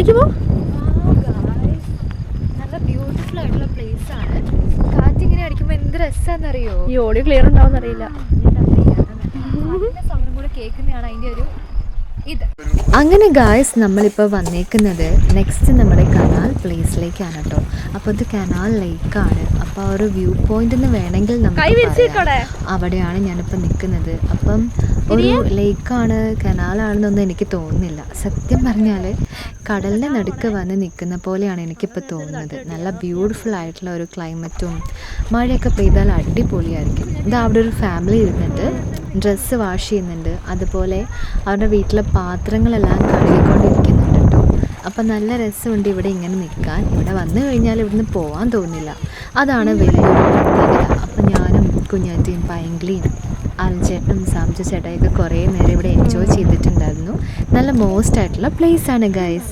താഴേക്ക് പോ. നല്ല ബ്യൂട്ടിഫുൾ ആയിട്ടുള്ള പ്ലേസ് ആണ്. കാറ്റിങ്ങനെ അടിക്കുമ്പോൾ എന്ത് രസമാണെന്നറിയോ. ഈ ഓഡിയോ ക്ലിയർ ഉണ്ടാവും അറിയില്ല. സൗണ്ടും കൂടെ കേൾക്കുന്നതാണ് അതിൻ്റെ ഒരു ഇത്. അങ്ങനെ ഗായ്സ് നമ്മളിപ്പോൾ വന്നേക്കുന്നത് നെക്സ്റ്റ് നമ്മുടെ കനാൽ പ്ലേസിലേക്കാണ് കേട്ടോ. അപ്പോൾ ഇത് കനാൽ ലേക്കാണ്. അപ്പോൾ ആ ഒരു വ്യൂ പോയിന്റ് എന്ന് വേണമെങ്കിൽ നമുക്ക് പറയാം. അവിടെയാണ് ഞാനിപ്പോൾ നിൽക്കുന്നത്. അപ്പം ഒരു ലേക്കാണ് കനാലാണെന്നൊന്നും എനിക്ക് തോന്നുന്നില്ല. സത്യം പറഞ്ഞാൽ കടലിൻ്റെ നടുക്ക് വന്ന് നിൽക്കുന്ന പോലെയാണ് എനിക്കിപ്പോൾ തോന്നുന്നത്. നല്ല ബ്യൂട്ടിഫുൾ ആയിട്ടുള്ള ഒരു ക്ലൈമറ്റും മഴയൊക്കെ പെയ്താൽ അടിപൊളിയായിരിക്കും. ഇത് അവിടെ ഒരു ഫാമിലി ഇരുന്നിട്ട് ഡ്രസ്സ് വാഷ് ചെയ്യുന്നുണ്ട്. അതുപോലെ അവരുടെ വീട്ടിലെ പാത്രങ്ങളെല്ലാം കഴുകിക്കൊണ്ടിരിക്കുന്നുണ്ട് കേട്ടോ. അപ്പം നല്ല രസമുണ്ട് ഇവിടെ ഇങ്ങനെ നിൽക്കാൻ. ഇവിടെ വന്നു കഴിഞ്ഞാൽ ഇവിടുന്ന് പോകാൻ തോന്നില്ല. അതാണ് വലിയൊരു പ്രത്യേകത. അപ്പം ഞാനും കുഞ്ഞാറ്റിയും പൈങ്കിളിയും അൽചേട്ടനും സാംജു ചേട്ടായൊക്കെ കുറേ നേരം ഇവിടെ എൻജോയ് ചെയ്തിട്ടുണ്ടായിരുന്നു. നല്ല മോസ്റ്റ് ആയിട്ടുള്ള പ്ലേസാണ് ഗൈസ്.